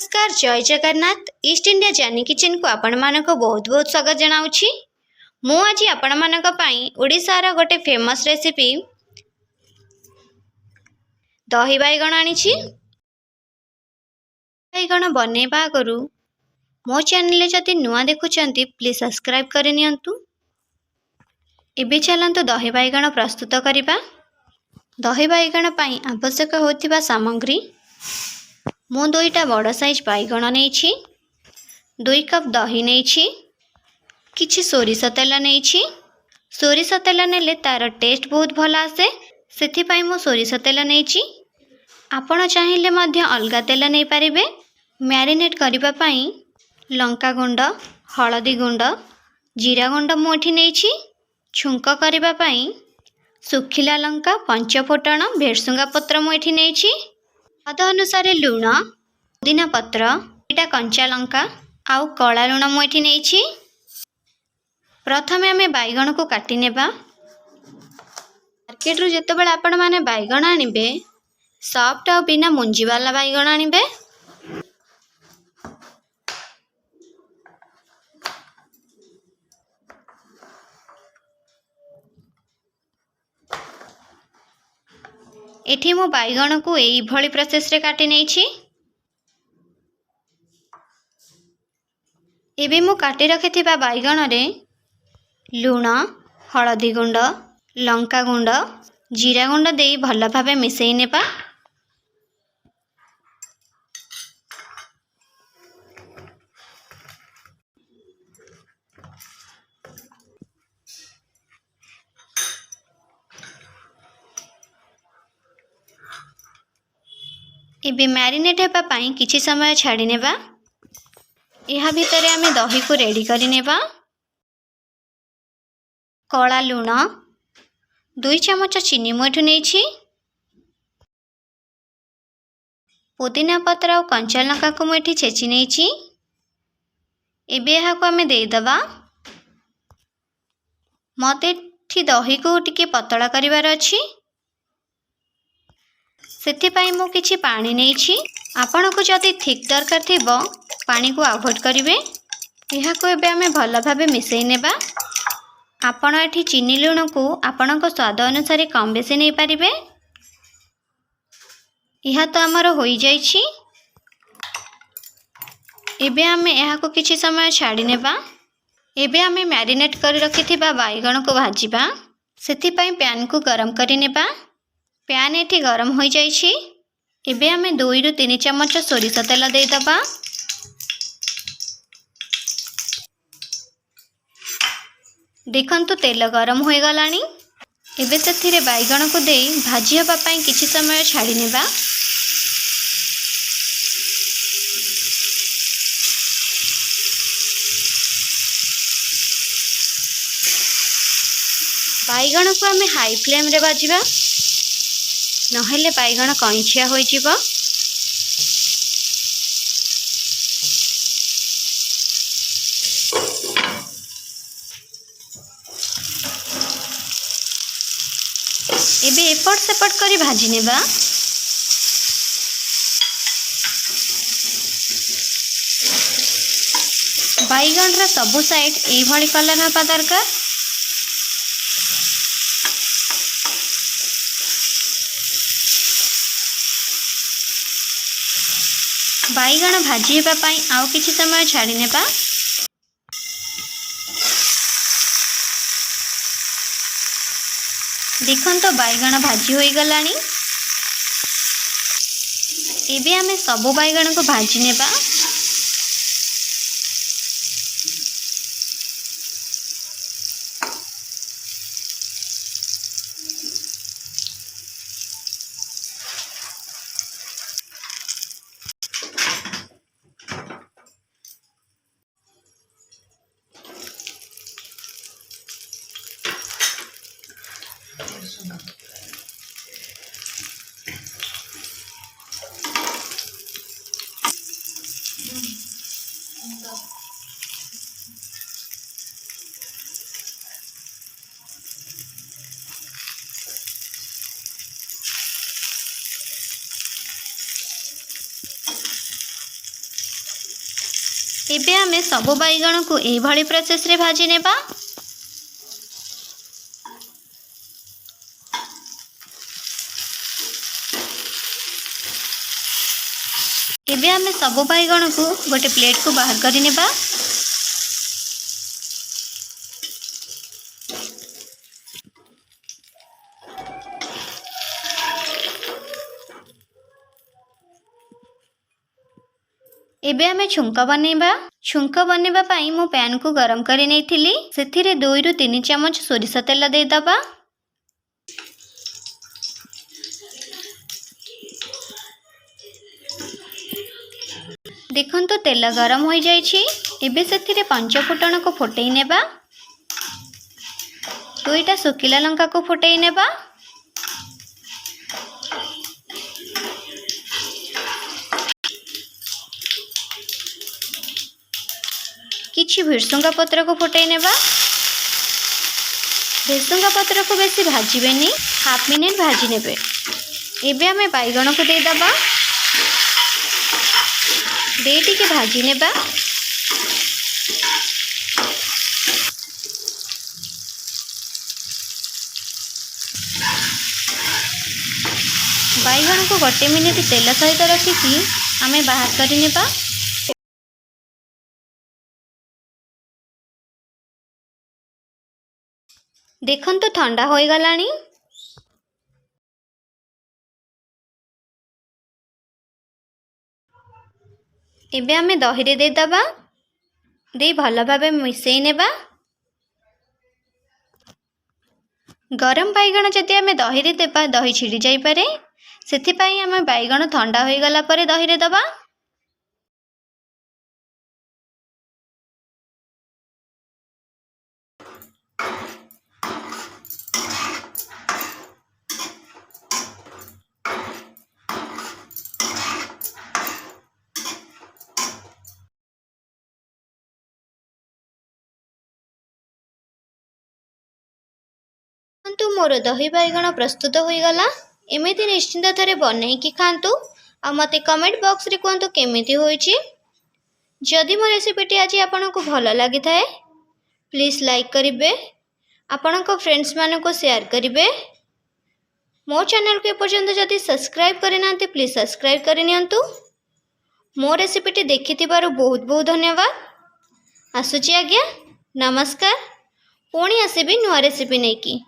नमस्कार जय Jagannath east India जानी किचन को आपण मानको बहुत बहुत स्वागत जनाउछि। मु आज आपण मानक पई ओडिसा गोटे फेमस रेसिपी दही बैगण आनिछि। बैगण बनेबा आगरु मो चैनल जदि नुआ देखुचंती प्लीज सब्सक्राइब करे नियंतु। एबे चलंतु दही बैगण प्रस्तुत करिबा। दही बैगण पई आवश्यक होतिबा सामग्री मु 2टा बड़ साइज बैगण नेछि, 2 कप दही नेछि, किछि सोरिष तेल नेछि। सोरिष तेल नेले तार टेस्ट बहुत भल आसे, सेथि पई मु सोरिष तेल नेछि। आपण चाहिले मध्य अलगा तेल नै पारिबे। मैरिनेट करिबा पई लंका गुंड, हळदी गुंड, जीरा गुंड मु एठी नेछि। छुंक करिबा पई सुखिला लंका, पंचफोटन, भेरसुंगा पत्र मु एठी नेछि। स्वाद अनुसार लुण, पुदीना पत्र, 2टा कंचा लंका आउ कला लुण मु एठी नेछि। प्रथमे आमे बैगण को काटी नेबा। मार्केट रु जेतेबेले आपण माने बैगण आनिबे सॉफ्ट आ बिना मुंजी वाला बैगण आनिबे। एठी मु बैगण को एई भली प्रोसेस रे काटी नेछि। एबे मु काटी रखिथिबा बैगण रे लुण, हळदी गुंड, लंका गुंड, जीरा गुंड देई भल भाबे मिसेई नेबा। एबे मैरिनेट हेबा पई किछि समय छाडी नेबा। एहा भितरे आमे दही को रेडी करि नेबा। कला लुण, 2 चमच चीनी मु एठु नेछि। पुदीना पत्र और कंचा लंका को मु एठी छेची नेछि। एबे एहा को आमे देई दबा। मते एठी दही को टिके पतला करिवार अछि, सेथि पई मु किछि पानी नेछि। आपण को जदि थिक दरकार थिबो पानी को अवॉइड करिवे। एहा को एबे आमे भल भाबे मिसेई नेबा। आपण एठी चीनी लुण को आपण को स्वाद अनुसार कम बेसी नै पारिबे। एहा तो हमर होई जाईछि। एबे आमे एहा को किछि समय छाडी नेबा। एबे आमे मैरिनेट करि रखिथिबा बैगण को भाजिबा। सेथि पई पैन को गरम करि नेबा। पैन एठी गरम होई जाईछि। एबे आमे 2 रु 3 चमच सोरिष तेल देई दबा। देखंतु तेल गरम होई गलानी। एबे सेथिरे बैगण को देई भाजी हबा पई किछि समय छाडी नेबा। बैगण को आमे हाई फ्लेम रे भाजिबा, नहेले बैगण कंचिया होई जिवो। एबे एपट सेपट करी भाजी नेबा। बैगण रा सबु साइड एई भली कलर हबा दरकार। बैगण भाजी हेबा पई आउ किछि समय छाडी नेबा। देखंतो बैगण भाजी होई गलानी। एबे आमे सबु बैगण को भाजी नेबा। एबे आमे सबु बैगण को एई भली प्रोसेस रे भाजी नेबा। एबे आमे सबु बैगण को गोटे प्लेट को बाहर करि नेबा। एबे आमे छुंका बनेबा। छुंका बनेबा पाई मु पैन को गरम करि नेइथिली। सेथिरे 2 रु 3 चमच सोरिष तेल दे दबा। देखंतु तेल गरम हो जाइछि। एबे सेथिरे 5 फुटण को फुटई नेबा। 2टा सुखिला लंका को फुटई नेबा। किछि भृसुंगा पत्र को फुटई नेबा। भृसुंगा पत्र को बेसी भाजीबेनी, हाफ मिनिट भाजी नेबे। एबे आमे बैगण को दे दबा। देटी के भाजी नेबा। बैगण को 1 मिनिट तेल सहित रखिकी आमे बाहर करि नेबा। देखंतु ठंडा होई गलानी। एबे आमे दही रे दे दबा। दे भल भाबे मिसई नेबा। गरम बैगण जदि आमे दही रे देबा दही छिड़ी जाई पारे, सेथि पई आमे बैगण ठंडा होई गला परे दही रे दबा। तो मोर दही बैगण प्रस्तुत हो गला। एमिति निश्चिंत थरे बनैकी खांतु आ मते कमेंट बॉक्स रे कहंतु केमिति होईची। जदि मो रेसिपीटी आज आपनको भल लगी थाए प्लीज लाइक करिवे, आपनको फ्रेंड्स मानको शेयर करिवे। मो चैनल को एपर्यंत जदि सब्सक्राइब करि नांती प्लीज सब्सक्राइब करि नियंतु। मो रेसिपीटी देखिथिबारु बहुत बहुत धन्यवाद। आसुची आज्ञा, नमस्कार। पुणी आसीबी नुआ रेसिपी नेकी।